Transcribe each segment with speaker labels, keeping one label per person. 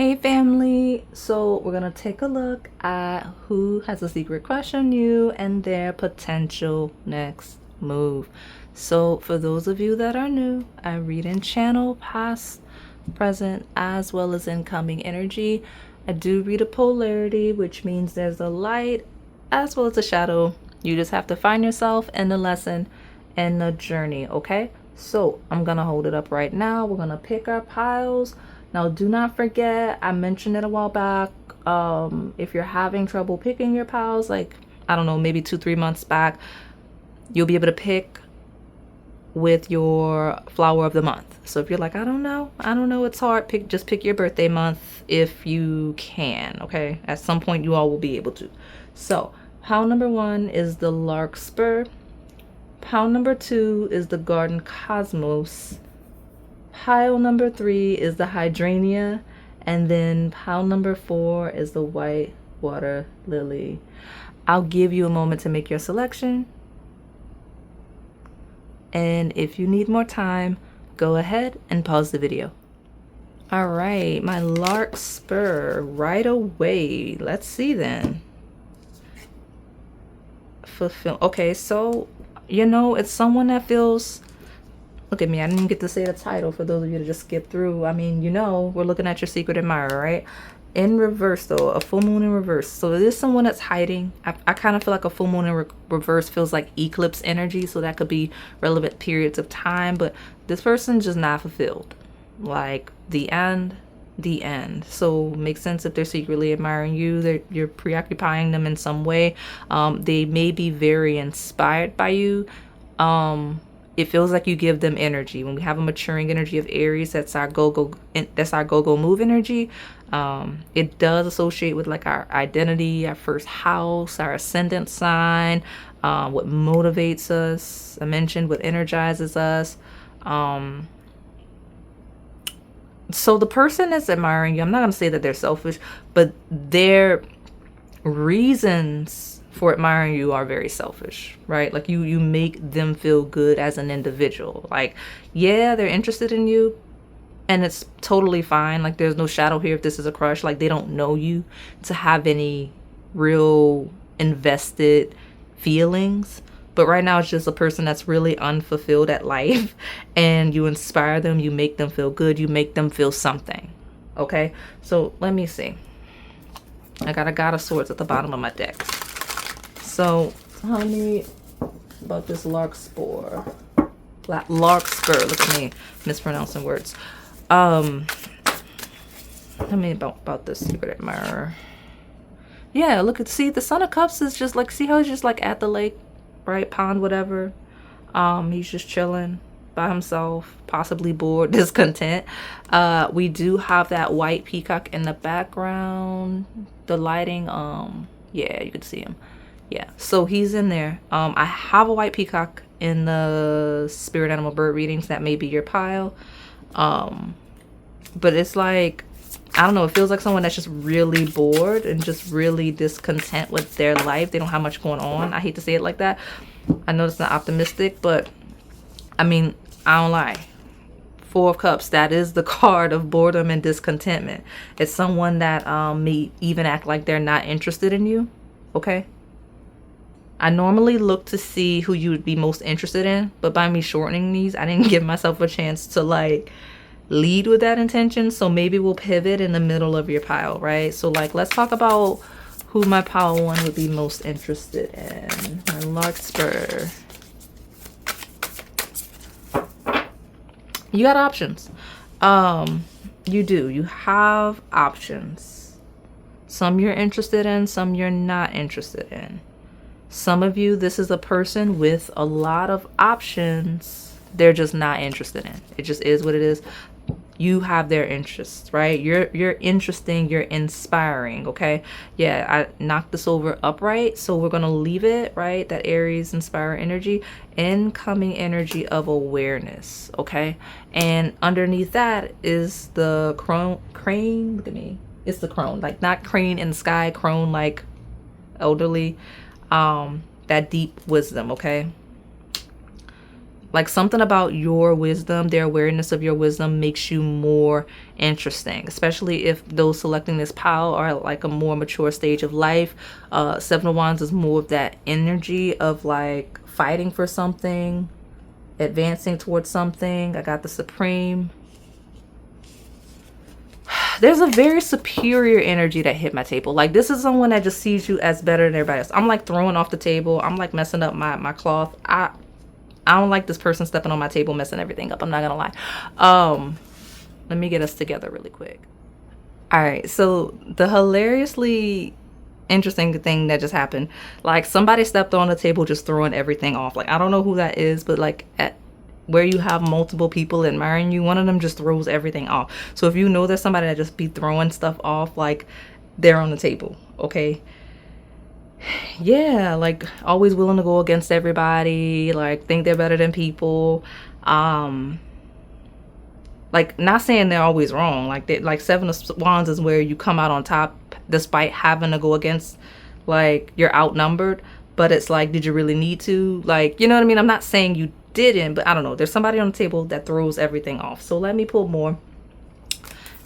Speaker 1: Hey family, so we're gonna take a look at who has a secret crush on you and their potential next move. So for those of you that are new, I read and channel past, present, as well as incoming energy. I do read a polarity, which means there's a light as well as a shadow. You just have to find yourself in the lesson and the journey, okay? So I'm gonna hold it up right now. We're gonna pick our piles. Now, do not forget, I mentioned it a while back. If you're having trouble picking your piles, like, I don't know, maybe 2-3 months back, you'll be able to pick with your flower of the month. So if you're like, I don't know, it's hard, just pick your birthday month if you can, okay? At some point, you all will be able to. So, pile number 1 is the Larkspur. Pile number 2 is the Garden Cosmos. Pile number 3 is the Hydrangea, and then pile number 4 is the white water lily. I'll give you a moment to make your selection, and if you need more time, go ahead and pause the video. All right, my Larkspur right away. Let's see then. Fulfill. Okay, so it's someone that feels. Look at me, I didn't even get to say the title for those of you to just skip through. I mean, we're looking at your secret admirer, right? In reverse, though, a full moon in reverse. So it is someone that's hiding. I kind of feel like a full moon in reverse feels like eclipse energy. So that could be relevant periods of time. But this person's just not fulfilled. Like the end. So makes sense if they're secretly admiring you. You're preoccupying them in some way. They may be very inspired by you. It feels like you give them energy. When we have a maturing energy of Aries, that's our go-go move energy. It does associate with like our identity, our first house, our ascendant sign, what motivates us. I mentioned what energizes us. So the person that's admiring you, I'm not going to say that they're selfish, but their reasons for admiring you are very selfish, right? Like you make them feel good as an individual. Like, yeah, they're interested in you and it's totally fine. Like there's no shadow here if this is a crush. Like they don't know you to have any real invested feelings. But right now it's just a person that's really unfulfilled at life and you inspire them, you make them feel good, you make them feel something. Okay, so let me see. I got a God of Swords at the bottom of my deck. So tell me about this Larkspur. Larkspur, look at me mispronouncing words. Tell me about this secret admirer. Yeah, see the Son of Cups is just like, see how he's just like at the lake, right? Pond, whatever. He's just chilling by himself, possibly bored, discontent. We do have that white peacock in the background. The lighting, yeah, you can see him. Yeah, so he's in there. I have a white peacock in the spirit animal bird readings. That may be your pile. But it's like, I don't know, it feels like someone that's just really bored and just really discontent with their life. They don't have much going on. I hate to say it like that. I know it's not optimistic, but I mean, I don't lie. 4 of Cups, that is the card of boredom and discontentment. It's someone that may even act like they're not interested in you. Okay? I normally look to see who you would be most interested in, but by me shortening these, I didn't give myself a chance to like lead with that intention. So maybe we'll pivot in the middle of your pile, right? So like, let's talk about who my pile 1 would be most interested in. My Larkspur. You got options. You do. You have options. Some you're interested in, some you're not interested in. Some of you, this is a person with a lot of options they're just not interested in. It just is what it is. You have their interests, right? You're interesting, you're inspiring, okay? Yeah, I knocked this over upright, so we're gonna leave it, right? That Aries inspire energy, incoming energy of awareness, okay? And underneath that is the crane, look at me. It's the crone, like not crane in the sky, crone like elderly. That deep wisdom, okay? Like something about your wisdom, their awareness of your wisdom makes you more interesting, especially if those selecting this pile are like a more mature stage of life. Seven of Wands is more of that energy of like fighting for something, advancing towards something. I got the Supreme. There's a very superior energy that hit my table. Like this is someone that just sees you as better than everybody else. I'm like throwing off the table. I'm like messing up my cloth. I don't like this person stepping on my table, messing everything up. I'm not gonna lie. Let me get us together really quick. All right, so the hilariously interesting thing that just happened, like somebody stepped on the table, just throwing everything off. Like I don't know who that is, but like at where you have multiple people admiring you, one of them just throws everything off. So if you know there's somebody that just be throwing stuff off, like they're on the table, okay? Yeah, like always willing to go against everybody, like think they're better than people. Like not saying they're always wrong. Like they, like Seven of Wands is where you come out on top despite having to go against, like you're outnumbered, but it's like, did you really need to? Like, you know what I mean? I'm not saying you didn't, but I don't know. There's somebody on the table that throws everything off. So let me pull more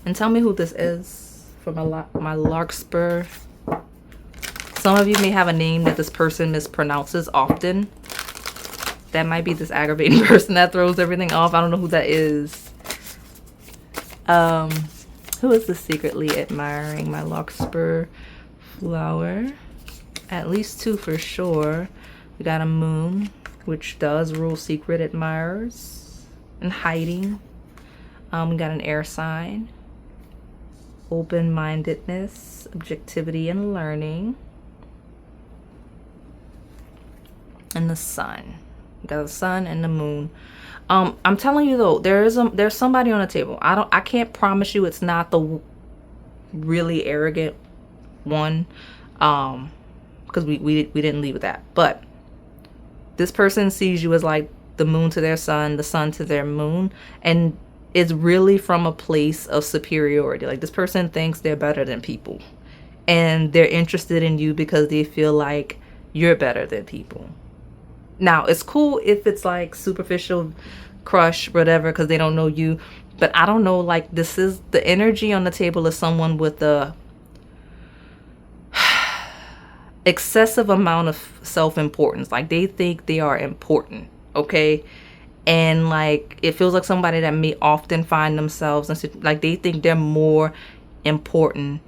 Speaker 1: and tell me who this is for my Larkspur. Some of you may have a name that this person mispronounces often. That might be this aggravating person that throws everything off. I don't know who that is. Who is this secretly admiring my Larkspur flower? At least two for sure. We got a moon, which does rule secret admirers and hiding. We got an air sign. Open-mindedness, objectivity, and learning. And the sun. We got the sun and the moon. I'm telling you though, there's somebody on the table. I can't promise you it's not the really arrogant one, because we didn't leave with that. But this person sees you as like the moon to their sun, the sun to their moon, and it's really from a place of superiority. Like this person thinks they're better than people, and they're interested in you because they feel like you're better than people. Now, it's cool if it's like superficial crush, whatever, because they don't know you. But I don't know, like this is the energy on the table of someone with a excessive amount of self-importance. Like they think they are important, okay? And like it feels like somebody that may often find themselves and like they think they're more important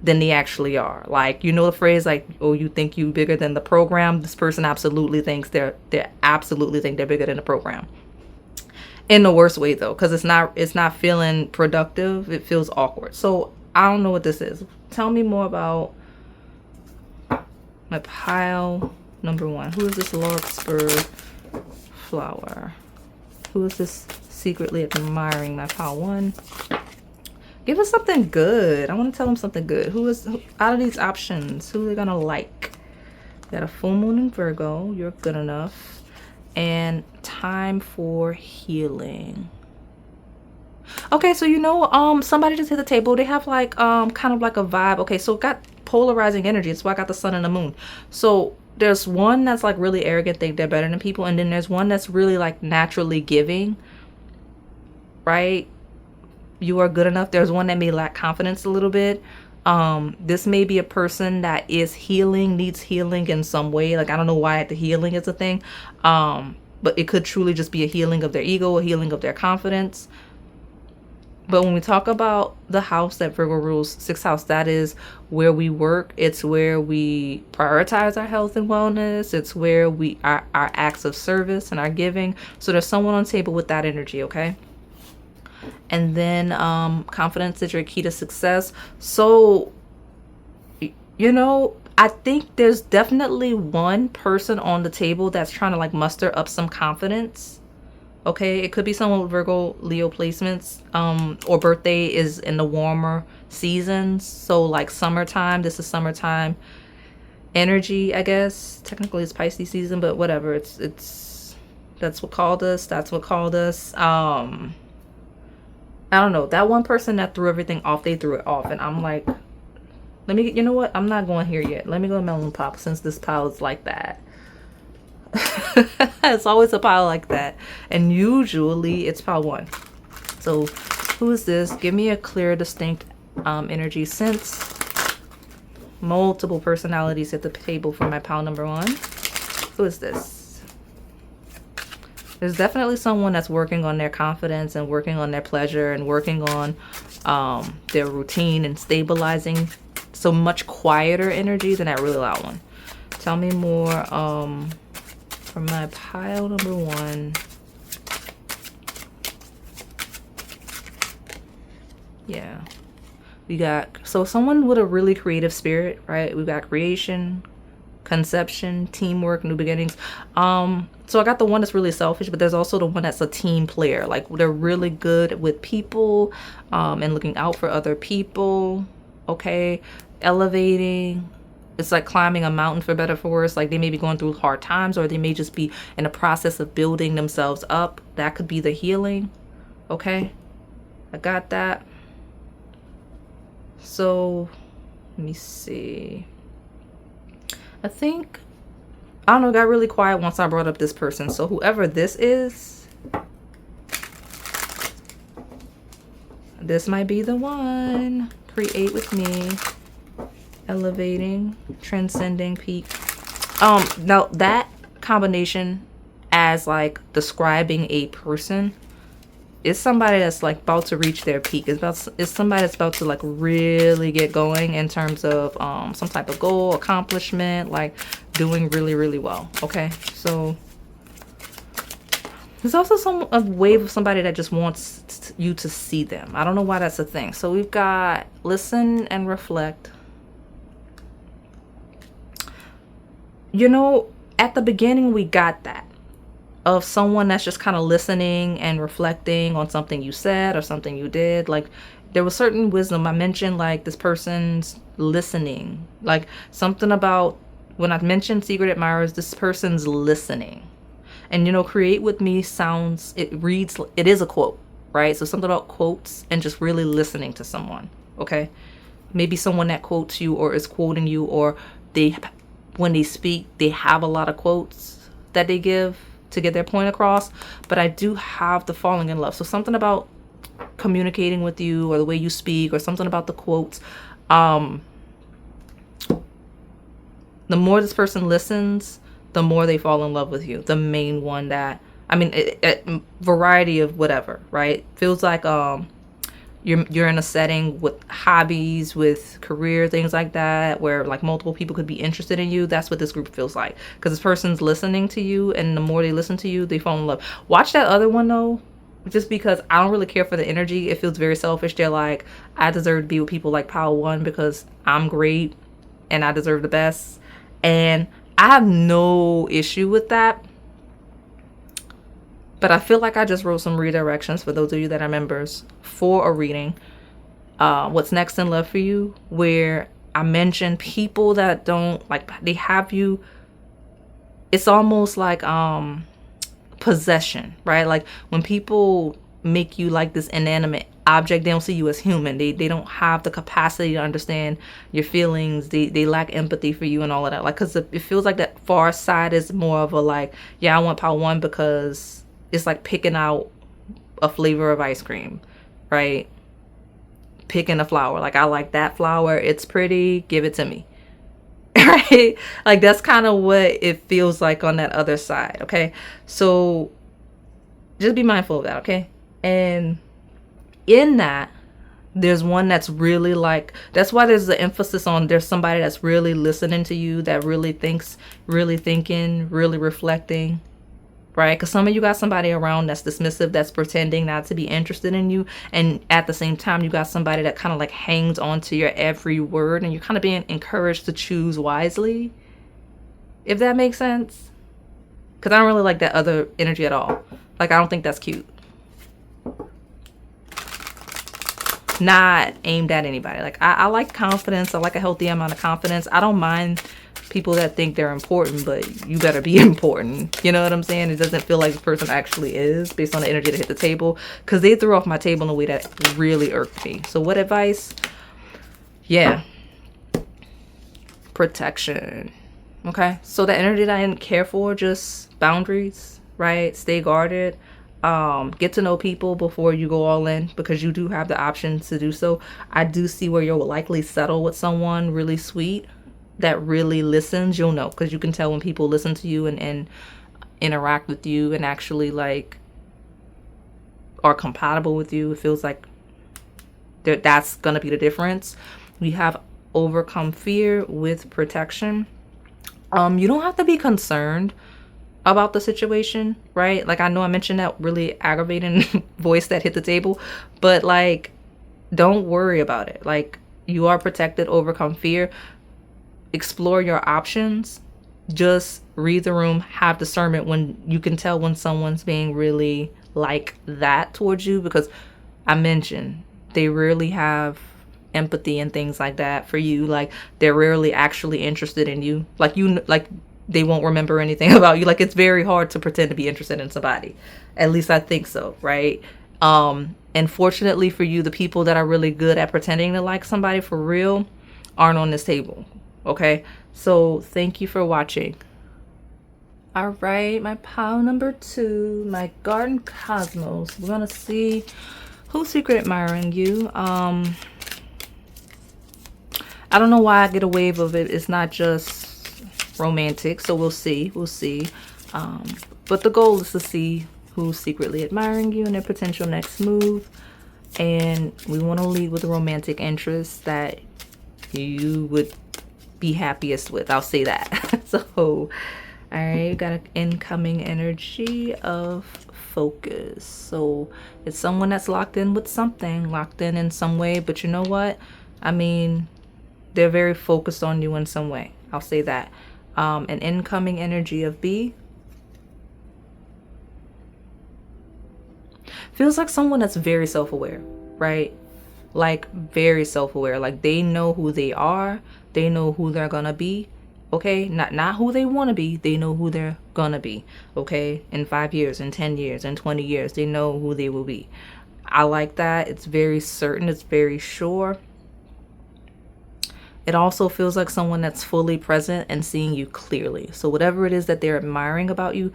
Speaker 1: than they actually are. Like, you know the phrase like, oh, you think you bigger than the program? This person absolutely thinks they absolutely think they're bigger than the program. In the worst way though, because it's not feeling productive. It feels awkward. So I don't know what this is. Tell me more about my pile number one. Who is this Larkspur flower? Who is this secretly admiring my pile one? Give us something good. I want to tell them something good. Who out of these options, who are they gonna like? Got a full moon in Virgo. You're good enough. And time for healing. Okay, so you know, somebody just hit the table. They have like kind of like a vibe. Okay, so it got polarizing energy. That's why I got the sun and the moon. So there's one that's like really arrogant, think they're better than people, and then there's one that's really like naturally giving, right? You are good enough. There's one that may lack confidence a little bit. This may be a person that is healing, needs healing in some way. Like I don't know why the healing is a thing, but it could truly just be a healing of their ego, a healing of their confidence. But when we talk about the house that Virgo rules, sixth house, that is where we work. It's where we prioritize our health and wellness. It's where our acts of service and our giving. So there's someone on the table with that energy, okay? And then confidence is your key to success. So, you know, I think there's definitely one person on the table that's trying to like muster up some confidence. Okay, it could be someone with Virgo, Leo placements, or birthday is in the warmer seasons. So like summertime, this is summertime energy, I guess. Technically it's Pisces season, but whatever. It's that's what called us. That's what called us. I don't know. That one person that threw everything off, they threw it off. And I'm like, you know what? I'm not going here yet. Let me go to Melon Pop since this pile is like that. It's always a pile like that. And usually it's pile 1. So who is this? Give me a clear, distinct energy, since multiple personalities at the table for my pile number 1. Who is this? There's definitely someone that's working on their confidence and working on their pleasure and working on their routine and stabilizing. So much quieter energy than that really loud one. Tell me more from my pile number 1. Yeah. We got, so someone with a really creative spirit, right? We got creation, conception, teamwork, new beginnings. So I got the one that's really selfish, but there's also the one that's a team player. Like they're really good with people and looking out for other people. Okay. Elevating. It's like climbing a mountain, for better or for worse. Like they may be going through hard times, or they may just be in a process of building themselves up. That could be the healing. Okay. I got that. So let me see. I think, I don't know, it got really quiet once I brought up this person. So whoever this is, this might be the one. Create with me. Elevating, transcending, peak. Now that combination as like describing a person, it's somebody that's like about to reach their peak. It's somebody that's about to like really get going in terms of some type of goal, accomplishment, like doing really, really well. Okay, so there's also a wave of somebody that just wants you to see them. I don't know why that's a thing. So we've got listen and reflect. You know, at the beginning we got that of someone that's just kind of listening and reflecting on something you said or something you did. Like there was certain wisdom. I mentioned like this person's listening, like something about when I mentioned secret admirers, this person's listening. And you know, create with me sounds, it reads, it is a quote, right? So something about quotes and just really listening to someone. Okay, maybe someone that quotes you or is quoting you, or they, when they speak, they have a lot of quotes that they give to get their point across. But I do have the falling in love. So something about communicating with you, or the way you speak, or something about the quotes. The more this person listens, the more they fall in love with you. The main one that, I mean, variety of whatever, right? Feels like you're in a setting with hobbies, with career, things like that, where like multiple people could be interested in you. That's what this group feels like, because this person's listening to you, and the more they listen to you, they fall in love. Watch that other one though, just because I don't really care for the energy. It feels very selfish. They're like, I deserve to be with people like Power One because I'm great and I deserve the best. And I have no issue with that. But I feel like I just wrote some redirections for those of you that are members for a reading. What's next in love for you, where I mentioned people that don't like, they have you. It's almost like possession, right? Like when people make you like this inanimate object, they don't see you as human. They don't have the capacity to understand your feelings. They lack empathy for you and all of that. Like, because it feels like that far side is more of a like, yeah, I want Power One because it's like picking out a flavor of ice cream, right? Picking a flower. Like, I like that flower. It's pretty. Give it to me. Right? Like, that's kind of what it feels like on that other side. Okay. So just be mindful of that. Okay. And in that, there's one that's really like, that's why there's the emphasis on there's somebody that's really listening to you, that really thinks, really thinking, really reflecting. Right? Because some of you got somebody around that's dismissive, that's pretending not to be interested in you. And at the same time, you got somebody that kind of like hangs on to your every word, and you're kind of being encouraged to choose wisely. If that makes sense. Because I don't really like that other energy at all. Like, I don't think that's cute. Not aimed at anybody. Like, I like confidence. I like a healthy amount of confidence. I don't mind people that think they're important, but you better be important. You know what I'm saying? It doesn't feel like the person actually is based on the energy that hit the table, because they threw off my table in a way that really irked me. So what advice? Yeah. Protection. Okay, so the energy that I didn't care for, just boundaries, right? Stay guarded. Get to know people before you go all in, because you do have the option to do so. I do see where you'll likely settle with someone really sweet that really listens. You'll know, because you can tell when people listen to you and interact with you and actually like are compatible with you. It feels like that's gonna be the difference. We have overcome fear with protection. You don't have to be concerned about the situation, right? Like, I know I mentioned that really aggravating voice that hit the table, but like, don't worry about it. Like, you are protected, overcome fear, explore your options, just read the room, have discernment when you can tell when someone's being really like that towards you, because I mentioned they rarely have empathy and things like that for you. Like, they're rarely actually interested in you. Like, you, like, they won't remember anything about you. Like, it's very hard to pretend to be interested in somebody. At least I think so, right? And fortunately for you, the people that are really good at pretending to like somebody for real aren't on this table. Okay, so thank you for watching. All right, my pile number 2, my garden cosmos. We're gonna see who's secret admiring you. I don't know why I get a wave of it. It's not just romantic, so we'll see. But the goal is to see who's secretly admiring you and their potential next move. And we want to lead with a romantic interest that you would be happiest with. I'll say that. So, all right, got an incoming energy of focus. So it's someone that's locked in with something, locked in some way. But you know what? I mean, they're very focused on you in some way. I'll say that. An incoming energy of B. Feels like someone that's very self-aware, right? Like, very self-aware. Like, they know who they are. They know who they're gonna be. Okay, not who they want to be. They know who they're gonna be. Okay, in 5 years, in 10 years, in 20 years, they know who they will be. I like that. It's very certain. It's very sure. It also feels like someone that's fully present and seeing you clearly. So whatever it is that they're admiring about you,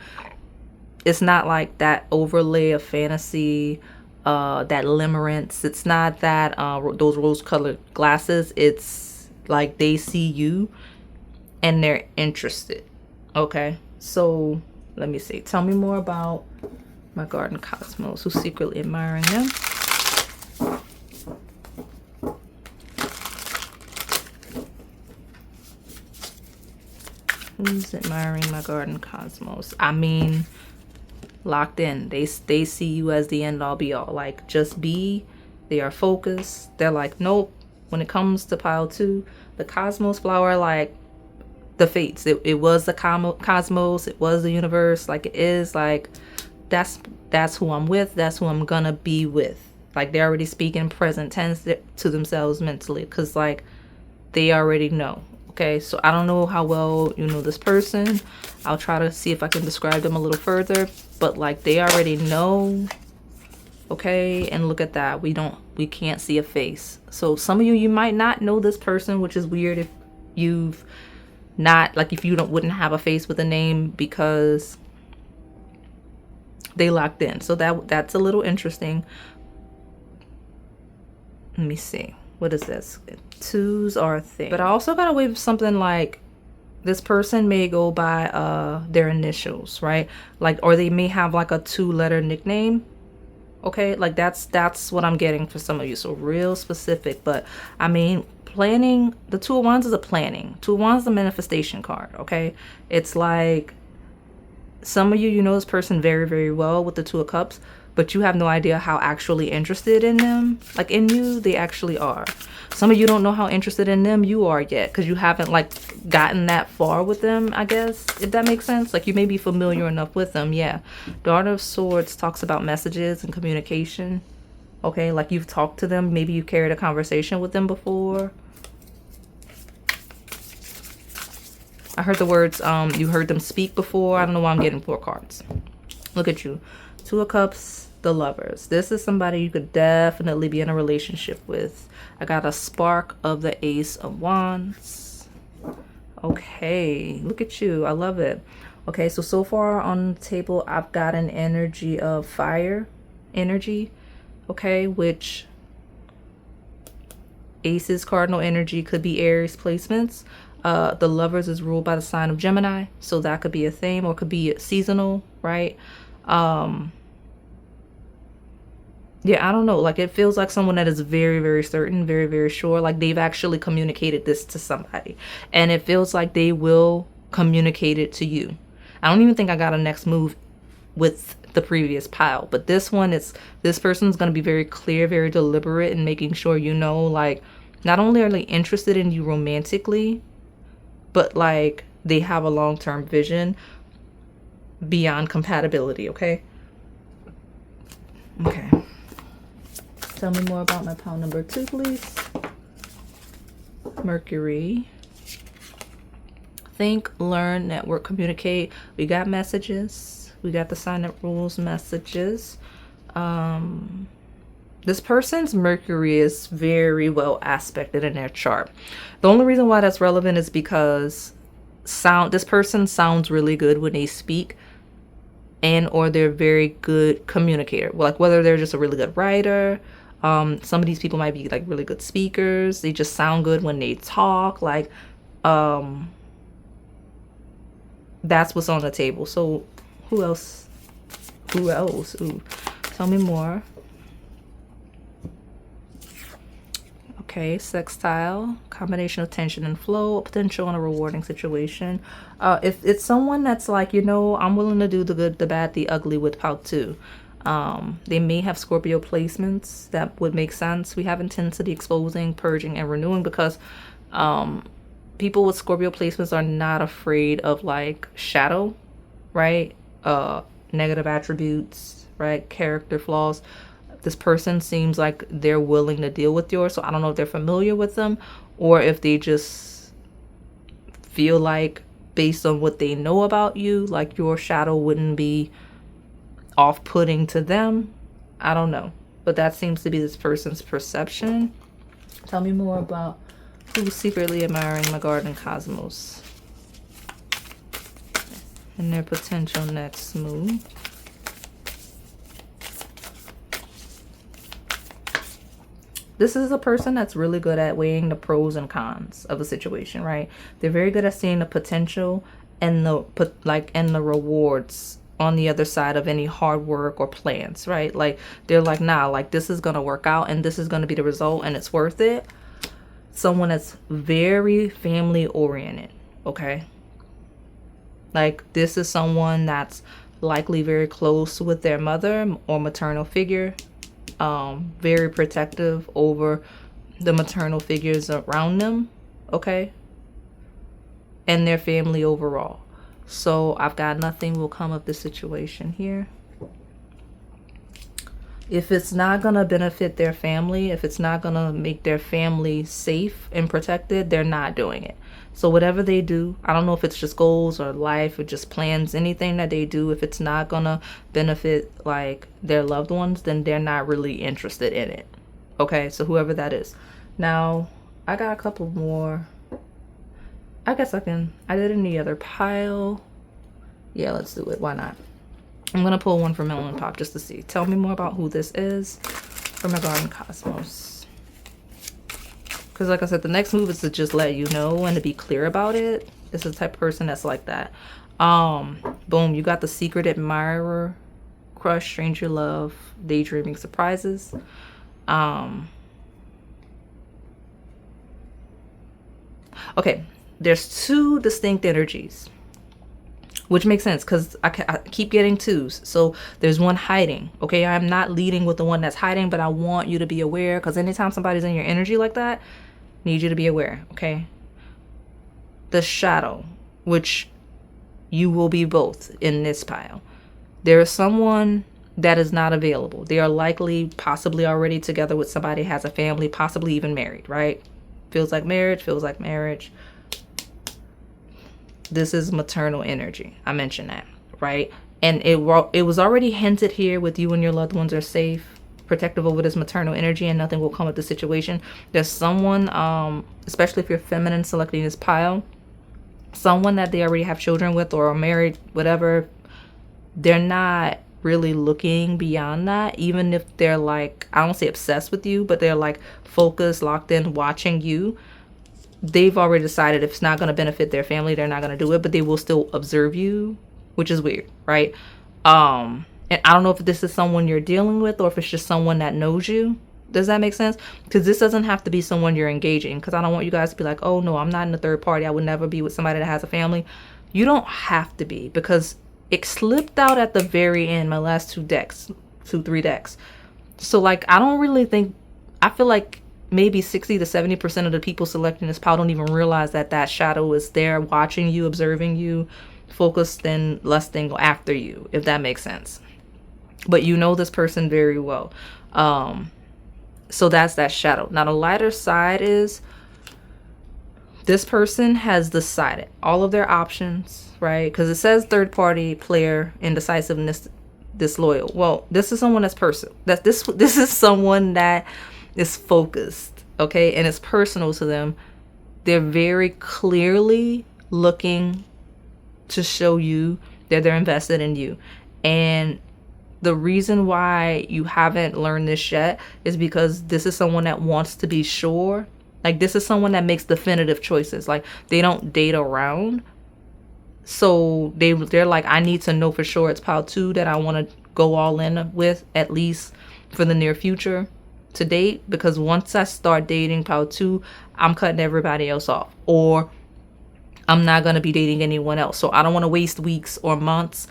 Speaker 1: it's not like that overlay of fantasy, that limerence. It's not that those rose-colored glasses. It's like they see you and they're interested. Okay, so let me see. Tell me more about my garden cosmos. Who's secretly admiring them? Who's admiring my garden cosmos? I mean, locked in. They see you as the end all be all. Like, just be. They are focused. They're like, nope. When it comes to pile 2, the cosmos flower, like the fates. It was the cosmos. It was the universe. Like, it is like, that's who I'm with. That's who I'm gonna be with. Like, they're already speaking present tense to themselves mentally, because like they already know. Okay, so I don't know how well you know this person. I'll try to see if I can describe them a little further, but like, they already know. Okay, and look at that. We can't see a face. So some of you might not know this person, which is weird if you've not, like, if you wouldn't have a face with a name, because they locked in. So that's a little interesting. Let me see. What is this? 2s are a thing. But I also got away with something like, this person may go by their initials, right? Like, or they may have like a 2-letter nickname. Okay, like that's what I'm getting for some of you. So real specific. But I mean, planning, the 2 of Wands is a planning. 2 of Wands is a manifestation card. Okay, it's like some of you know this person very, very well with the 2 of Cups, but you have no idea how actually interested in them, like in you, they actually are. Some of you don't know how interested in them you are yet, because you haven't like gotten that far with them, I guess, if that makes sense. Like, you may be familiar enough with them. Yeah, Daughter of Swords talks about messages and communication. Okay, like, you've talked to them, maybe you carried a conversation with them before. I heard the words, you heard them speak before. I don't know why I'm getting 4 cards. Look at you. 2 of Cups, the Lovers. This is somebody you could definitely be in a relationship with. I got a spark of the Ace of Wands. Okay, look at you. I love it. Okay, so far on the table, I've got an energy of fire energy, okay, which Aces cardinal energy could be Aries placements. The Lovers is ruled by the sign of Gemini, so that could be a theme, or could be seasonal, right? Yeah, I don't know. Like, it feels like someone that is very, very certain, very, very sure. Like, they've actually communicated this to somebody. And it feels like they will communicate it to you. I don't even think I got a next move with the previous pile. But this one, this person's going to be very clear, very deliberate in making sure you know, like, not only are they interested in you romantically, but, like, they have a long-term vision beyond compatibility, okay? Okay. Tell me more about my pile number 2, please. Mercury. Think, learn, network, communicate. We got messages. We got the sign that rules messages. This person's Mercury is very well aspected in their chart. The only reason why that's relevant is because this person sounds really good when they speak, and or they're very good communicator. Like, whether they're just a really good writer. Some of these people might be like really good speakers. They just sound good when they talk. Like, that's what's on the table. So who else? Ooh, tell me more. Okay, sextile, combination of tension and flow, potential in a rewarding situation. If it's someone that's like, you know, I'm willing to do the good, the bad, the ugly with pile 2. They may have Scorpio placements. That would make sense. We have intensity, exposing, purging, and renewing, because people with Scorpio placements are not afraid of, like, shadow, right? Negative attributes, right? Character flaws. This person seems like they're willing to deal with yours. So I don't know if they're familiar with them, or if they just feel like, based on what they know about you, like your shadow wouldn't be off-putting to them. I don't know, but that seems to be this person's perception. Tell me more about who's secretly admiring my garden cosmos and their potential next move. This is a person that's really good at weighing the pros and cons of a situation, right? They're very good at seeing the potential and the rewards on the other side of any hard work or plans, right? Like, they're like, nah, like, this is gonna work out and this is gonna be the result and it's worth it. Someone that's very family oriented, okay? Like, this is someone that's likely very close with their mother or maternal figure. Very protective over the maternal figures around them, okay? And their family overall. So I've got nothing will come of this situation here. If it's not going to benefit their family, if it's not going to make their family safe and protected, they're not doing it. So whatever they do, I don't know if it's just goals or life or just plans, anything that they do, if it's not going to benefit, like, their loved ones, then they're not really interested in it. Okay, so whoever that is. Now, I got a couple more. I guess I did it in the other pile. Yeah, let's do it. Why not? I'm going to pull one from Melon Pop just to see. Tell me more about who this is for my garden cosmos. Because, like I said, the next move is to just let you know and to be clear about it. It's the type of person that's like that. Boom, you got the secret admirer, crush, stranger love, daydreaming surprises. Okay, there's 2 distinct energies, which makes sense because I keep getting 2s. So there's one hiding. Okay, I'm not leading with the one that's hiding, but I want you to be aware, because anytime somebody's in your energy like that, need you to be aware. Okay, the shadow, which you will be both in this pile. There is someone that is not available. They are likely possibly already together with somebody, has a family, possibly even married, right? Feels like marriage. This is maternal energy. I mentioned that, right? And it was already hinted here with you and your loved ones are safe, protective over this maternal energy, and nothing will come of the situation. There's someone, especially if you're feminine selecting this pile, someone that they already have children with or are married, whatever, they're not really looking beyond that. Even if they're like, I don't say obsessed with you, but they're like focused, locked in, watching you, they've already decided if it's not going to benefit their family, they're not going to do it, but they will still observe you, which is weird, right? And I don't know if this is someone you're dealing with or if it's just someone that knows you. Does that make sense? Because this doesn't have to be someone you're engaging, because I don't want you guys to be like, oh no, I'm not in a third party, I would never be with somebody that has a family. You don't have to be, because it slipped out at the very end, my last three decks. So like, I don't really think, I feel like maybe 60 to 70% of the people selecting this pile don't even realize that that shadow is there watching you, observing you, focused and lusting after you, if that makes sense. But you know this person very well. So that's that shadow. Now the lighter side is this person has decided all of their options, right? Because it says third party, player, indecisiveness, disloyal. Well, this is someone that's this is someone that is focused, okay? And it's personal to them. They're very clearly looking to show you that they're invested in you. And the reason why you haven't learned this yet is because this is someone that wants to be sure. Like, this is someone that makes definitive choices. Like, they don't date around. So they're like, I need to know for sure it's pile 2 that I want to go all in with, at least for the near future, to date. Because once I start dating pile 2, I'm cutting everybody else off, or I'm not going to be dating anyone else. So I don't want to waste weeks or months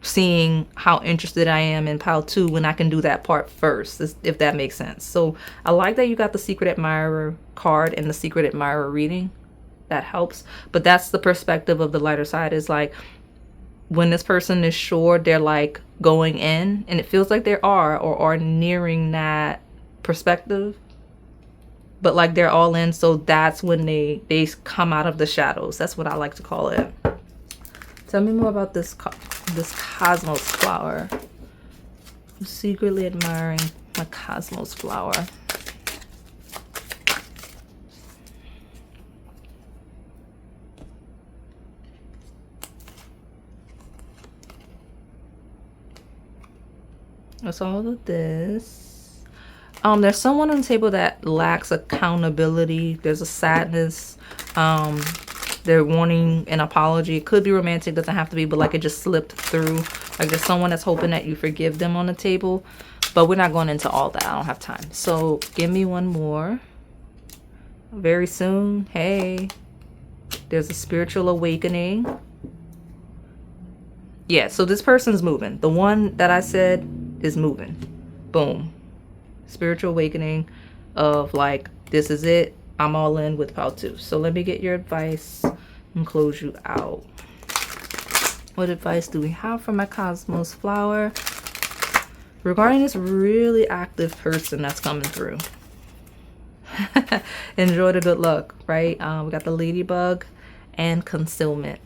Speaker 1: seeing how interested I am in pile 2 when I can do that part first, if that makes sense. So I like that you got the secret admirer card and the secret admirer reading. That helps. But that's the perspective of the lighter side, is like, when this person is sure they're like going in, and it feels like they are or are nearing that perspective, but like they're all in. So that's when they come out of the shadows. That's what I like to call it. Tell me more about this cosmos flower. I'm secretly admiring my cosmos flower. That's all of this. There's someone on the table that lacks accountability. There's a sadness. They're wanting an apology. It could be romantic, doesn't have to be, but like it just slipped through. Like there's someone that's hoping that you forgive them on the table, but we're not going into all that. I don't have time. So give me one more. Very soon. Hey, there's a spiritual awakening. Yeah, so this person's moving. The one that I said is moving. Boom. Spiritual awakening of like, this is it. I'm all in with pile 2. So let me get your advice and close you out. What advice do we have for my cosmos flower regarding this really active person that's coming through? Enjoy the good luck, right? We got the ladybug and concealment.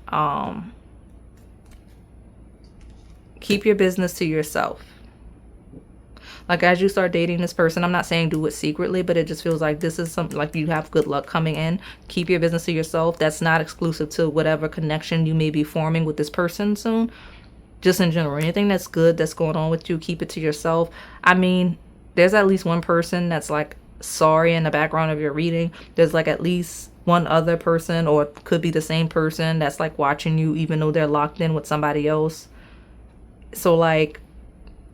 Speaker 1: Keep your business to yourself. Like, as you start dating this person, I'm not saying do it secretly, but it just feels like this is something like you have good luck coming in. Keep your business to yourself. That's not exclusive to whatever connection you may be forming with this person soon. Just in general, anything that's good that's going on with you, keep it to yourself. I mean, there's at least one person that's like sorry in the background of your reading. There's like at least one other person, or it could be the same person, that's like watching you even though they're locked in with somebody else. So like,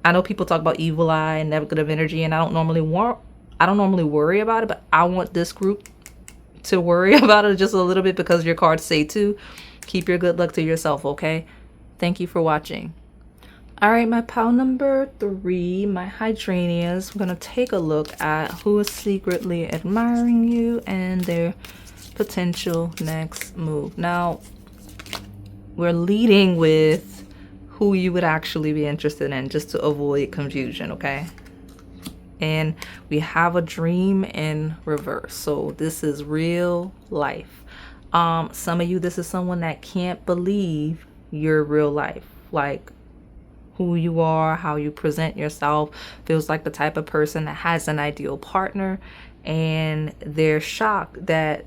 Speaker 1: I know people talk about evil eye and negative energy, and I don't normally worry about it, but I want this group to worry about it just a little bit because your cards say to. Keep your good luck to yourself, okay? Thank you for watching. All right, my pile number 3, my hydrangeas. We're gonna take a look at who is secretly admiring you and their potential next move. Now, we're leading with who you would actually be interested in, just to avoid confusion, okay? And we have a dream in reverse. So this is real life. Some of you, this is someone that can't believe you're real life. Like, who you are, how you present yourself, feels like the type of person that has an ideal partner, and they're shocked that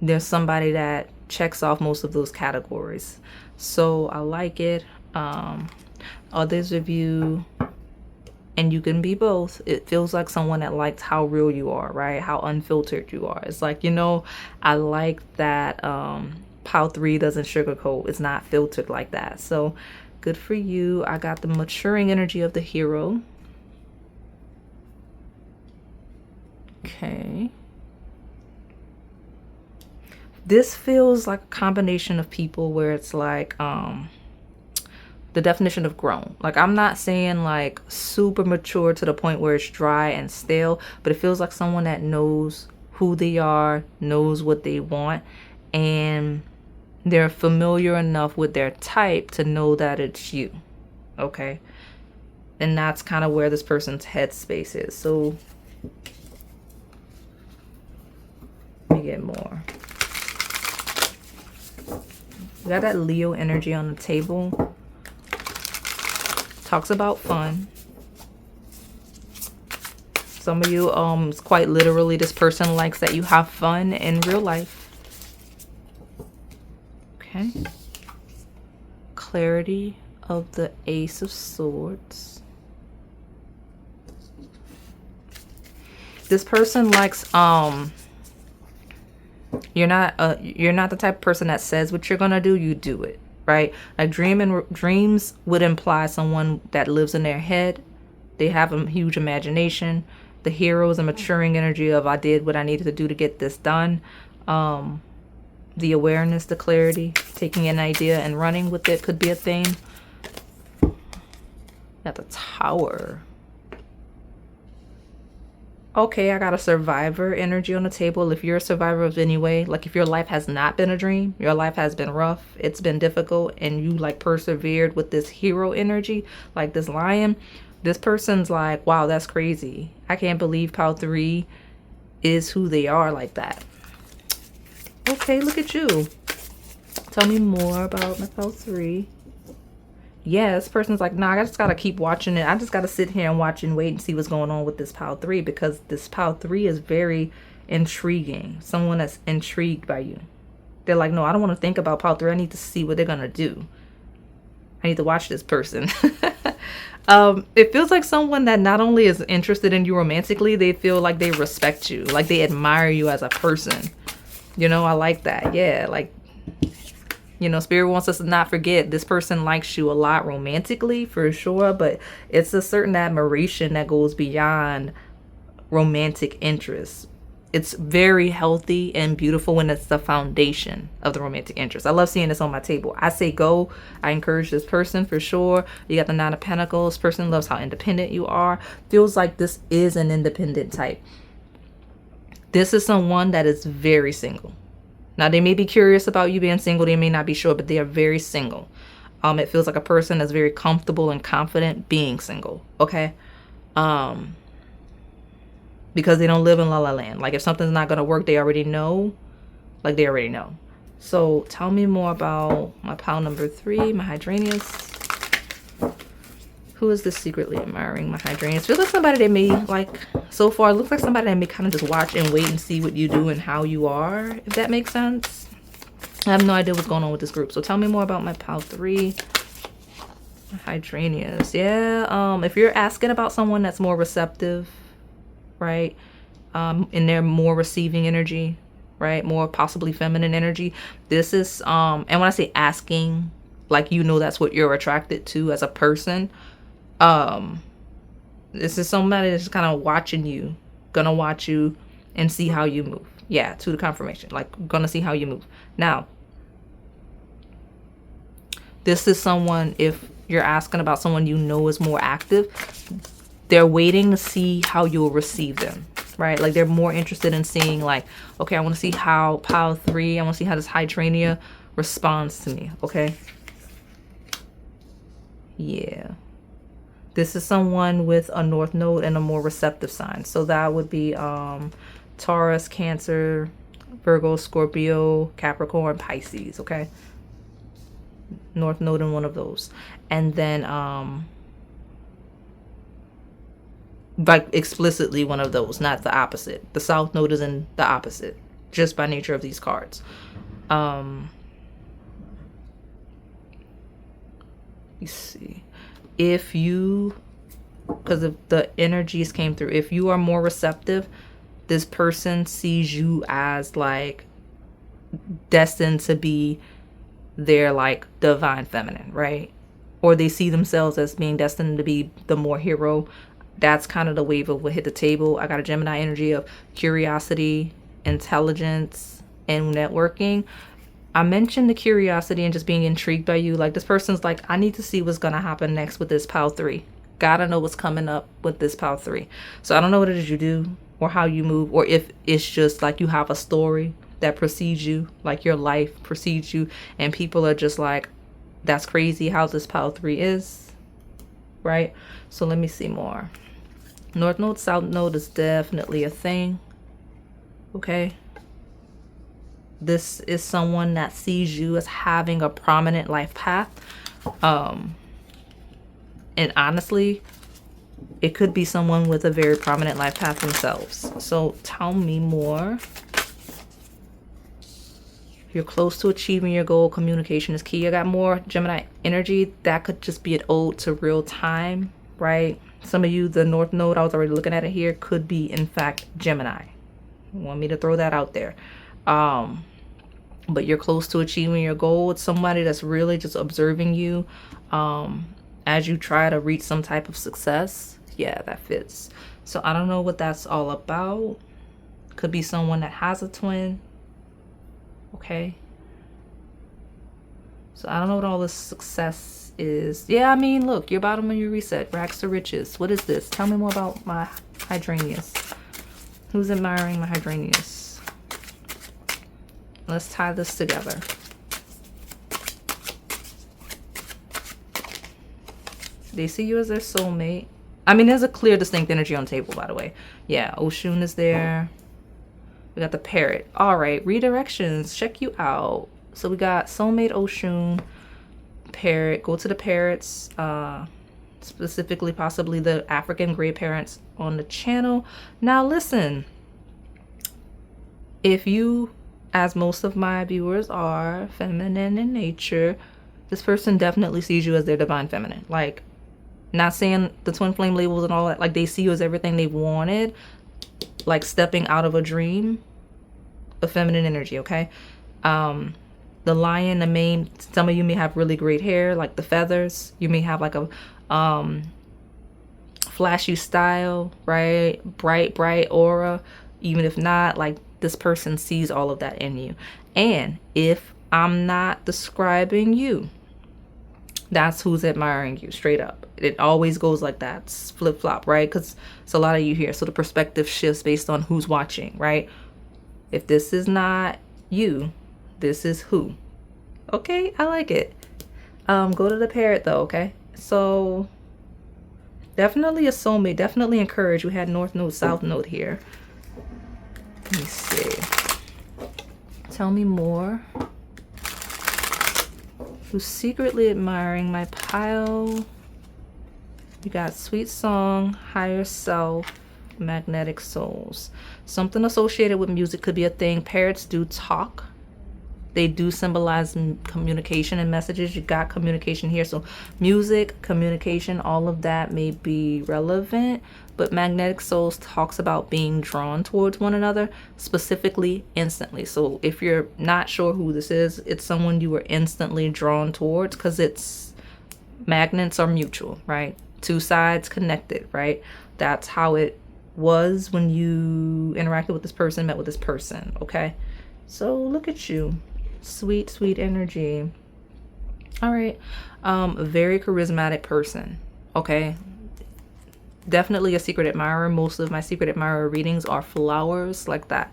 Speaker 1: there's somebody that checks off most of those categories. So I like it. Others of you, and you can be both, it feels like someone that likes how real you are, right? How unfiltered you are. It's like, you know, I like that Pile 3 doesn't sugarcoat. It's not filtered like that. So good for you. I got the maturing energy of the hero. Okay. This feels like a combination of people where it's like the definition of grown. Like, I'm not saying like super mature to the point where it's dry and stale, but it feels like someone that knows who they are, knows what they want, and they're familiar enough with their type to know that it's you. Okay. And that's kind of where this person's headspace is. So let me get more. We got that Leo energy on the table. Talks about fun. Some of you, quite literally, this person likes that you have fun in real life. Okay. Clarity of the Ace of Swords. This person likes, you're not the type of person that says what you're gonna do, you do it, right? Like dreams would imply someone that lives in their head. They have a huge imagination. The hero is a maturing energy of I did what I needed to do to get this done. The awareness, the clarity, taking an idea and running with it could be a thing. At the Tower. Okay, I got a survivor energy on the table. If you're a survivor of any way, like if your life has not been a dream, your life has been rough, it's been difficult, and you like persevered with this hero energy, like this lion, this person's like, wow, that's crazy. I can't believe Pile 3 is who they are like that. Okay, look at you. Tell me more about my Pile 3. Yeah, this person's like, nah, I just gotta keep watching it. I just gotta sit here and watch and wait and see what's going on with this Pile 3, because this Pile 3 is very intriguing. Someone that's intrigued by you. They're like, no, I don't want to think about Pile 3. I need to see what they're gonna do. I need to watch this person. It feels like someone that not only is interested in you romantically, they feel like they respect you, like they admire you as a person. You know, I like that. Yeah, like, you know, Spirit wants us to not forget this person likes you a lot romantically, for sure, but it's a certain admiration that goes beyond romantic interest. It's very healthy and beautiful when it's the foundation of the romantic interest. I love seeing this on my table. I say go. I encourage this person for sure. You got the Nine of Pentacles. Person loves how independent you are. Feels like this is an independent type. This is someone that is very single. Now, they may be curious about you being single. They may not be sure, but they are very single. It feels like a person that's very comfortable and confident being single. Okay. Because they don't live in La La Land. Like, if something's not going to work, they already know. Like, they already know. So tell me more about my pile number 3, my hydrangeas. Who is this secretly admiring my hydrangeas? Feels like somebody that may, like, so far, it looks like somebody that may kind of just watch and wait and see what you do and how you are, if that makes sense. I have no idea what's going on with this group. So tell me more about my pile 3, my hydrangeas. Yeah, if you're asking about someone that's more receptive, right, in their more receiving energy, right, more possibly feminine energy, this is, and when I say asking, like, you know, that's what you're attracted to as a person. This is somebody that's kind of watching you, gonna watch you and see how you move. Yeah, to the confirmation, like, gonna see how you move. Now, this is someone, if you're asking about someone you know is more active, they're waiting to see how you'll receive them, right? Like, they're more interested in seeing, like, okay, I want to see how pile 3, I want to see how this hydrangea responds to me. Okay. Yeah. This is someone with a North Node and a more receptive sign. So that would be Taurus, Cancer, Virgo, Scorpio, Capricorn, Pisces, okay? North Node in one of those. And then, like, explicitly one of those, not the opposite. The South Node is in the opposite, just by nature of these cards. You see, if you, because of the energies came through, if you are more receptive, this person sees you as like destined to be their like divine feminine, right? Or they see themselves as being destined to be the more hero. That's kind of the wave of what hit the table. I got a Gemini energy of curiosity, intelligence, and networking. I mentioned the curiosity and just being intrigued by you. Like, this person's like, I need to see what's going to happen next with this Pal 3. Gotta know what's coming up with this Pal 3. So I don't know what it is you do or how you move, or if it's just like you have a story that precedes you, like your life precedes you, and people are just like, that's crazy how this Pal 3 is, right? So let me see more. North Node, South Node is definitely a thing, okay? This is someone that sees you as having a prominent life path. And honestly, it could be someone with a very prominent life path themselves. So tell me more. You're close to achieving your goal. Communication is key. I got more Gemini energy. That could just be an ode to real time, right? Some of you, the North Node, I was already looking at it here, could be, in fact, Gemini. You want me to throw that out there. But you're close to achieving your goal. It's somebody that's really just observing you as you try to reach some type of success. Yeah, that fits. So I don't know what that's all about. Could be someone that has a twin. Okay. So I don't know what all this success is. Yeah, I mean, look, your bottom of your reset, rags to riches. What is this? Tell me more about my hydrangeas. Who's admiring my hydrangeas? Let's tie this together. They see you as their soulmate. I mean, there's a clear, distinct energy on the table, by the way. Yeah, Oshun is there. We got the parrot. All right, redirections. Check you out. So we got soulmate, Oshun, parrot. Go to the parrots. Specifically, possibly the African gray parrots on the channel. Now, listen. If you, as most of my viewers are, feminine in nature, this person definitely sees you as their divine feminine. Like, not saying the twin flame labels and all that. Like, they see you as everything they've wanted. Like, stepping out of a dream of feminine energy, okay? The lion, the mane, some of you may have really great hair, like the feathers. You may have like a flashy style, right? Bright aura. Even if not, like, this person sees all of that in you. And if I'm not describing you, that's who's admiring you, straight up. It always goes like that. It's flip-flop, right? Because it's a lot of you here. So the perspective shifts based on who's watching, right? If this is not you, this is who. Okay, I like it. Go to the parrot though, okay? So definitely a soulmate. Definitely encourage. We had North Node, South Node here. Let me see. Tell me more. Who's secretly admiring my pile? You got Sweet Song, Higher Self, Magnetic Souls. Something associated with music could be a thing. Parrots do talk. They do symbolize communication and messages. You got communication here. So music, communication, all of that may be relevant. But Magnetic Souls talks about being drawn towards one another, specifically instantly. So if you're not sure who this is, it's someone you were instantly drawn towards, because it's magnets are mutual, right? Two sides connected, right? That's how it was when you interacted with this person, met with this person, okay? So look at you. Sweet, sweet energy. All right. A very charismatic person, okay? Definitely a secret admirer. Most of my secret admirer readings are flowers like that.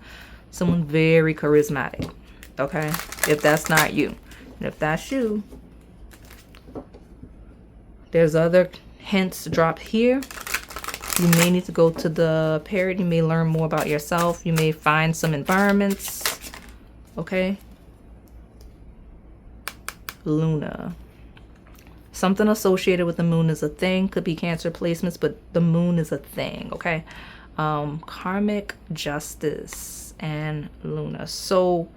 Speaker 1: Someone very charismatic, okay? If that's not you. And if that's you, there's other hints dropped here. You may need to go to the parrot. You may learn more about yourself. You may find some environments, okay? Luna. Something associated with the moon is a thing. Could be Cancer placements, but the moon is a thing, okay? Karmic justice and Luna. So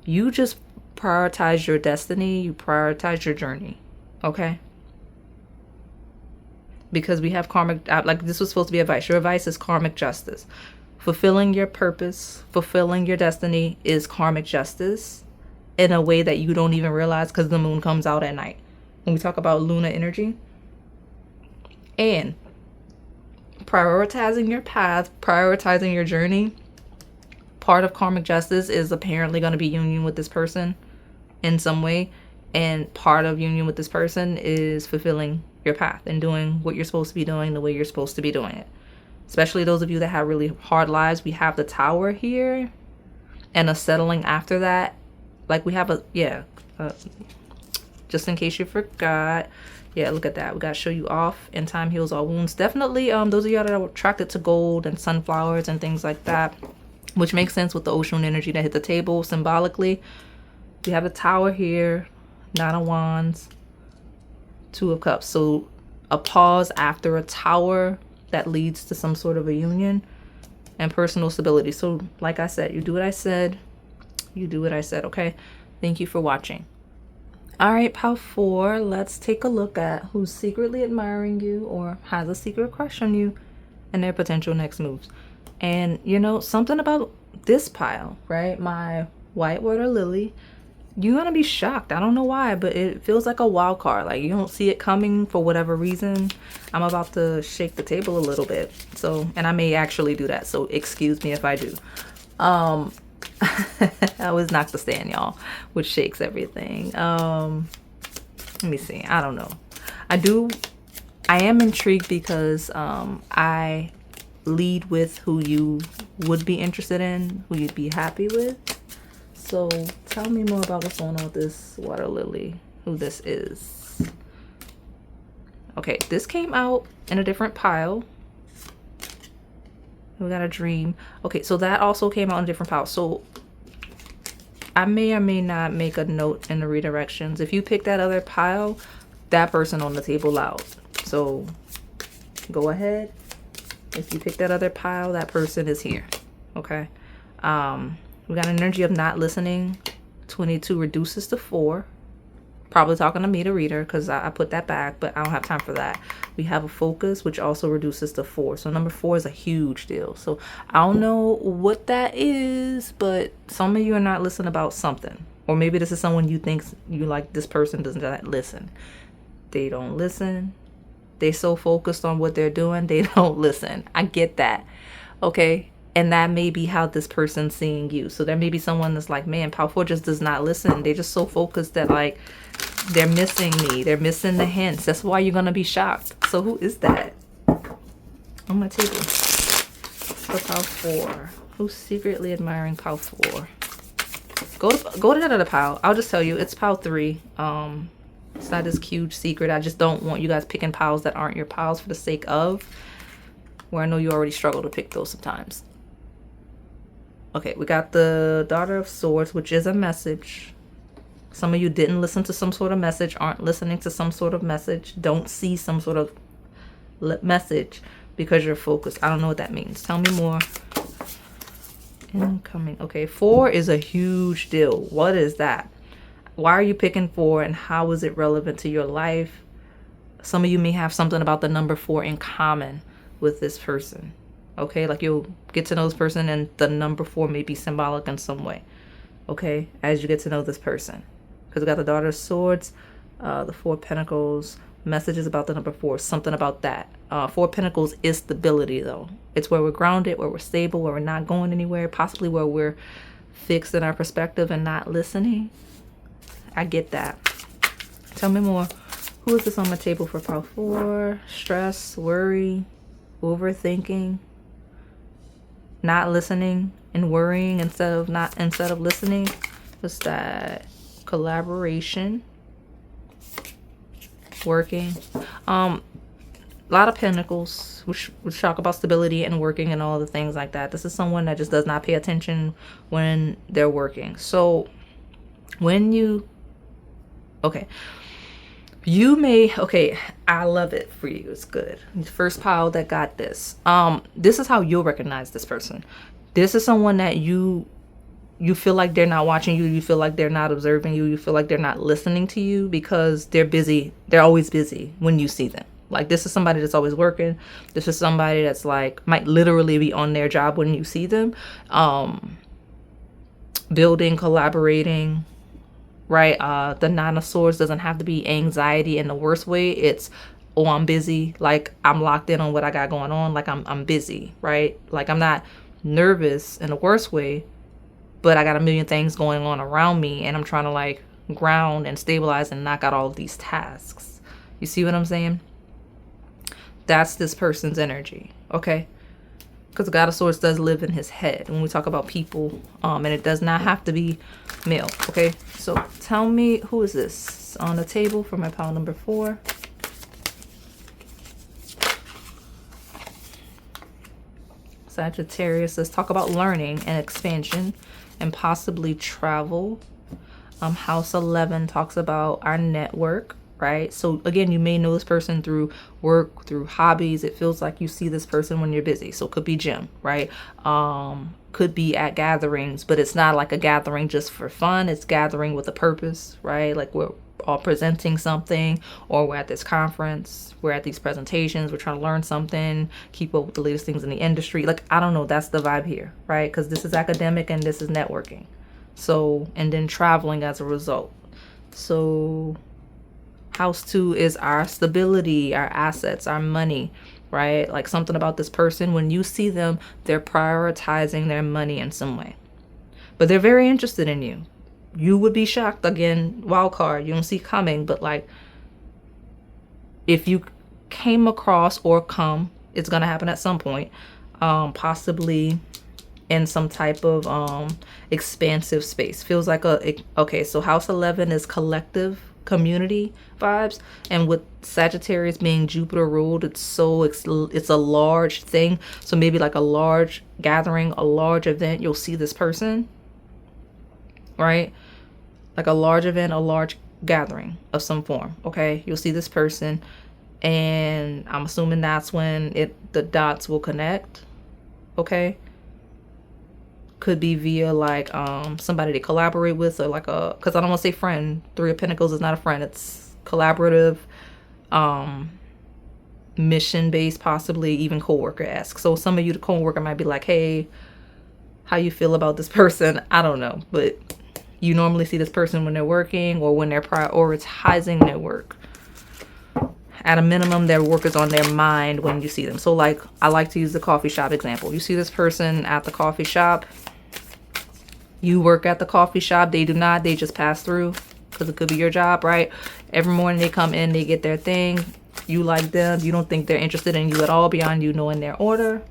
Speaker 1: You just prioritize your destiny. You prioritize your journey. Okay? Because we have karmic, like this was supposed to be advice. Your advice is karmic justice. Fulfilling your purpose, fulfilling your destiny is karmic justice in a way that you don't even realize because the moon comes out at night. When we talk about lunar energy. And prioritizing your path, prioritizing your journey, part of karmic justice is apparently going to be union with this person in some way. And part of union with this person is fulfilling your path and doing what you're supposed to be doing the way you're supposed to be doing it. Especially those of you that have really hard lives. We have the Tower here and a settling after that. Like we have a, just in case you forgot. Yeah, look at that. We got to show you off and time heals all wounds. Definitely those of y'all that are attracted to gold and sunflowers and things like that, which makes sense with the ocean energy that hit the table symbolically. We have a Tower here, Nine of Wands, Two of Cups. So a pause after a Tower that leads to some sort of a union and personal stability. So like I said, you do what I said. You do what I said, okay? Thank you for watching. All right, Pile 4, let's take a look at who's secretly admiring you or has a secret crush on you and their potential next moves. And, you know, something about this pile, right? My white water lily, you're going to be shocked. I don't know why, but it feels like a wild card. Like you don't see it coming for whatever reason. I'm about to shake the table a little bit. So, and I may actually do that. So excuse me if I do. I always knock the stand, y'all, which shakes everything. Let me see. I don't know. I am intrigued because I lead with who you would be interested in, who you'd be happy with. So tell me more about what's going on with this water lily, who this is. Okay, this came out in a different pile. We got a dream. Okay, so that also came out in a different pile. So I may or may not make a note in the redirections. If you pick that other pile, that person on the table out. So go ahead. If you pick that other pile, that person is here. Okay. We got an energy of not listening. 22 reduces to 4. Probably talking to me, the reader, because I put that back, but I don't have time for that. We have a focus, which also reduces to 4. So number 4 is a huge deal. So I don't know what that is, but some of you are not listening about something. Or maybe this is someone you think you like, this person does not listen. They don't listen. They so focused on what they're doing, they don't listen. I get that. Okay. And that may be how this person's seeing you. So there may be someone that's like, man, Pile 4 just does not listen. They're just so focused that like they're missing me. They're missing the hints. That's why you're going to be shocked. So who is that? On my table. For Pile 4. Who's secretly admiring Pile 4? Go to that other pile. I'll just tell you, it's Pile 3. It's not this huge secret. I just don't want you guys picking piles that aren't your piles for the sake of, where I know you already struggle to pick those sometimes. Okay, we got the Daughter of Swords, which is a message. Some of you didn't listen to some sort of message, aren't listening to some sort of message, don't see some sort of message because you're focused. I don't know what that means. Tell me more. Incoming. Okay, 4 is a huge deal. What is that? Why are you picking 4 and how is it relevant to your life? Some of you may have something about the number 4 in common with this person. Okay, like you'll get to know this person and the number 4 may be symbolic in some way. Okay, as you get to know this person. Because we got the Daughter of Swords, the 4 Pentacles, messages about the number 4, something about that. 4 Pentacles is stability though. It's where we're grounded, where we're stable, where we're not going anywhere, possibly where we're fixed in our perspective and not listening. I get that. Tell me more. Who is this on my table for Pile 4? Stress, worry, overthinking, not listening and worrying instead of listening. What's that? Collaboration, working. A lot of Pentacles, which talk about stability and working and all the things like that. This is someone that just does not pay attention when they're working. So when you, okay, you may, okay, I love it for you. It's good. First pile that got this. This is how you'll recognize this person. This is someone that you you feel like they're not watching you. You feel like they're not observing you. You feel like they're not listening to you because they're busy. They're always busy when you see them. Like, this is somebody that's always working. This is somebody that's like, might literally be on their job when you see them. Building, collaborating, right? The Nine of Swords doesn't have to be anxiety in the worst way. It's, oh, I'm busy. Like, I'm locked in on what I got going on. Like, I'm busy, right? Like, I'm not nervous in the worst way, but I got a million things going on around me, and I'm trying to like ground and stabilize and knock out all of these tasks. You see what I'm saying? That's this person's energy, okay? Because the God of Swords does live in his head when we talk about people, and it does not have to be male, okay? So tell me, who is this on the table for my pile number 4? Sagittarius, let's talk about learning and expansion and possibly travel. House 11 talks about our network, right? So again, you may know this person through work, through hobbies. It feels like you see this person when you're busy. So it could be gym, right? Could be at gatherings, but it's not like a gathering just for fun. It's gathering with a purpose, right? Like we're all presenting something, or we're at this conference, we're at these presentations, we're trying to learn something, keep up with the latest things in the industry. Like, I don't know, that's the vibe here, right? Because this is academic and this is networking. So, and then traveling as a result. So house 2 is our stability, our assets, our money, right? Like, something about this person, when you see them, they're prioritizing their money in some way, but they're very interested in you. You would be shocked, again, wild card, you don't see coming, but like, if you came across or come, it's gonna happen at some point, possibly in some type of expansive space. Feels like okay, so house 11 is collective community vibes, and with Sagittarius being Jupiter ruled, it's a large thing. So maybe like a large gathering, a large event, you'll see this person, right? Like a large event, a large gathering of some form, okay? You'll see this person, and I'm assuming that's when the dots will connect, okay? Could be via like somebody to collaborate with, or like because I don't want to say friend. 3 of Pentacles is not a friend. It's collaborative, mission-based, possibly even co-worker-esque. So some of you, the co-worker might be like, hey, how you feel about this person? I don't know, but you normally see this person when they're working or when they're prioritizing their work. At a minimum, their work is on their mind when you see them. So like, I like to use the coffee shop example. You see this person at the coffee shop. You work at the coffee shop. They do not. They just pass through, because it could be your job, right? Every morning they come in, they get their thing. You like them. You don't think they're interested in you at all beyond you knowing their order.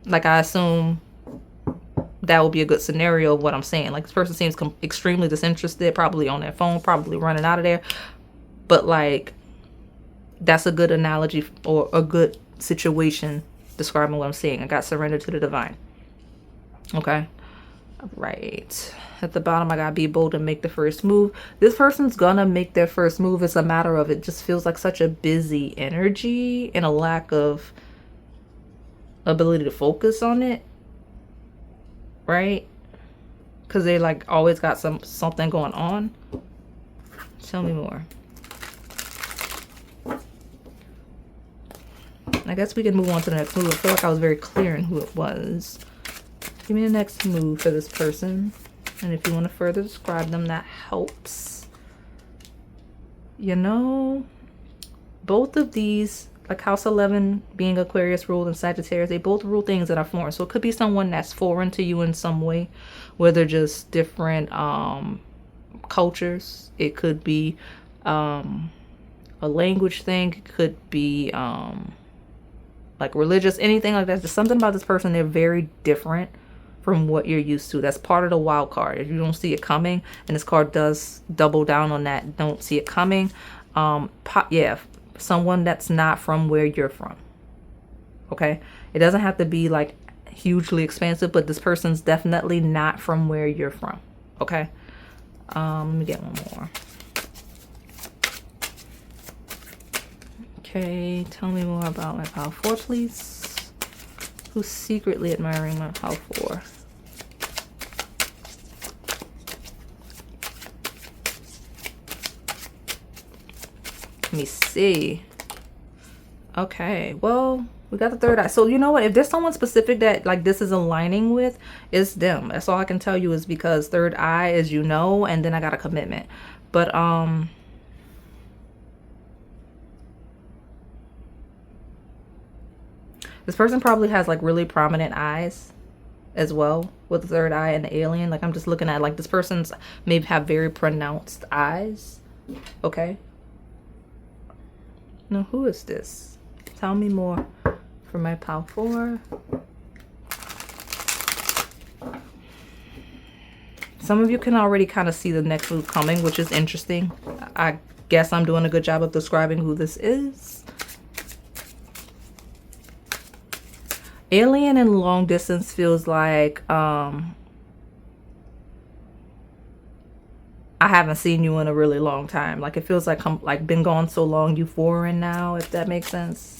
Speaker 1: Like, I assume that would be a good scenario of what I'm saying. Like, this person seems extremely disinterested, probably on their phone, probably running out of there. But like, that's a good analogy or a good situation describing what I'm saying. I got surrender to the divine. Okay. Right. At the bottom, I got be bold and make the first move. This person's gonna make their first move. It's a matter of, it just feels like such a busy energy and a lack of ability to focus on it. Right? Because they like always got something going on. Tell me more. I guess we can move on to the next move. I feel like I was very clear in who it was. Give me the next move for this person. And if you want to further describe them, that helps. You know, both of these, like House 11 being Aquarius ruled and Sagittarius, they both rule things that are foreign. So it could be someone that's foreign to you in some way, where they're just different cultures. It could be a language thing. It could be like religious, anything like that. There's something about this person, they're very different from what you're used to. That's part of the wild card. If you don't see it coming, and this card does double down on that, don't see it coming. Yeah, someone that's not from where you're from. Okay, it doesn't have to be like hugely expansive, but this person's definitely not from where you're from. Okay, let me get one more. Okay, tell me more about my pile 4, please. Who's secretly admiring my pile 4? Let me see. Okay, well, we got the third eye. So you know what? If there's someone specific that like this is aligning with, it's them. That's all I can tell you, is because third eye is, you know, and then I got a commitment. But this person probably has like really prominent eyes as well, with the third eye and the alien. Like I'm just looking at like this person's maybe have very pronounced eyes. Okay. Now who is this? Tell me more for my pile 4. Some of you can already kind of see the next move coming, which is interesting. I guess I'm doing a good job of describing who this is. Alien and long distance feels like I haven't seen you in a really long time. Like it feels like I'm like been gone so long you foreign now, if that makes sense.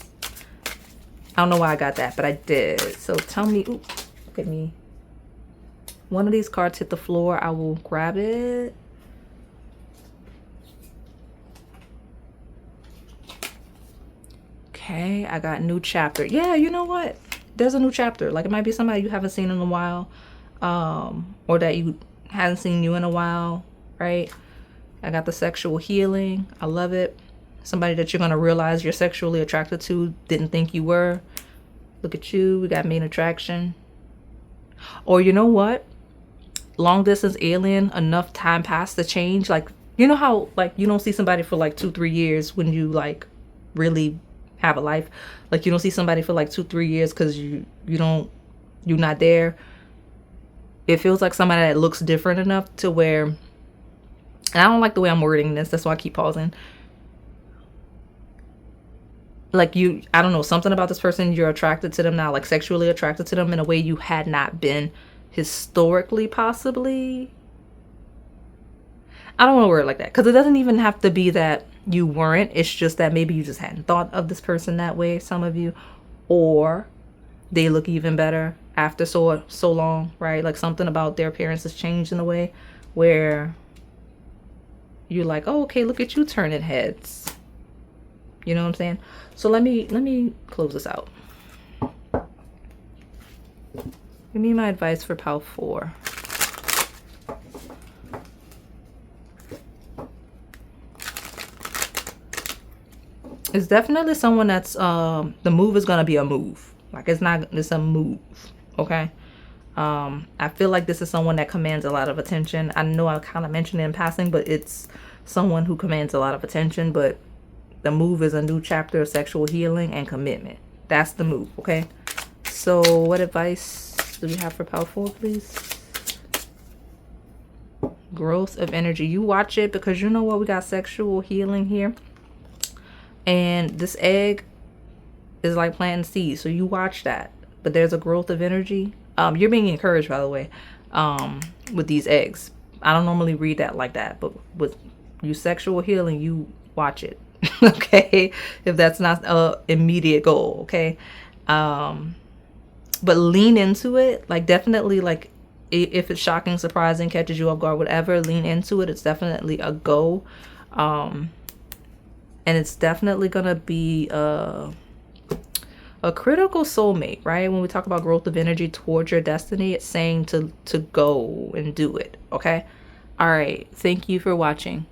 Speaker 1: I don't know why I got that, but I did. So tell me, ooh, look at me. One of these cards hit the floor, I will grab it. Okay, I got new chapter. Yeah, you know what? There's a new chapter. Like it might be somebody you haven't seen in a while, or that you hasn't seen you in a while, right? I got the sexual healing. I love it. Somebody that you're going to realize you're sexually attracted to, didn't think you were. Look at you. We got main attraction. Or you know what? Long distance alien, enough time passed to change. Like, you know how like you don't see somebody for like 2-3 years when you like really have a life. Like you don't see somebody for like 2-3 years because you're not there. It feels like somebody that looks different enough to where, and I don't like the way I'm wording this, that's why I keep pausing. Like I don't know, something about this person, you're attracted to them now, like sexually attracted to them in a way you had not been historically, possibly. I don't want to word it like that, because it doesn't even have to be that you weren't. It's just that maybe you just hadn't thought of this person that way, some of you, or they look even better after so long, right? Like something about their appearance has changed in a way where you're like, oh, okay, look at you turning heads. You know what I'm saying? So let me close this out. Give me my advice for pile 4. It's definitely someone that's the move is gonna be a move. Like it's a move. Okay. I feel like this is someone that commands a lot of attention. I know I kind of mentioned it in passing, but it's someone who commands a lot of attention. But the move is a new chapter of sexual healing and commitment. That's the move. Okay. So what advice do we have for pile 4, please? Growth of energy. You watch it, because you know what? We got sexual healing here. And this egg is like planting seeds. So you watch that. But there's a growth of energy. You're being encouraged, by the way, with these eggs. I don't normally read that like that. But with you sexual healing, you watch it. Okay? If that's not a immediate goal. Okay? But lean into it. Like definitely, like if it's shocking, surprising, catches you off guard, whatever, lean into it. It's definitely a go. And it's definitely gonna be a critical soulmate, right? When we talk about growth of energy towards your destiny, it's saying to go and do it. Okay. All right. Thank you for watching.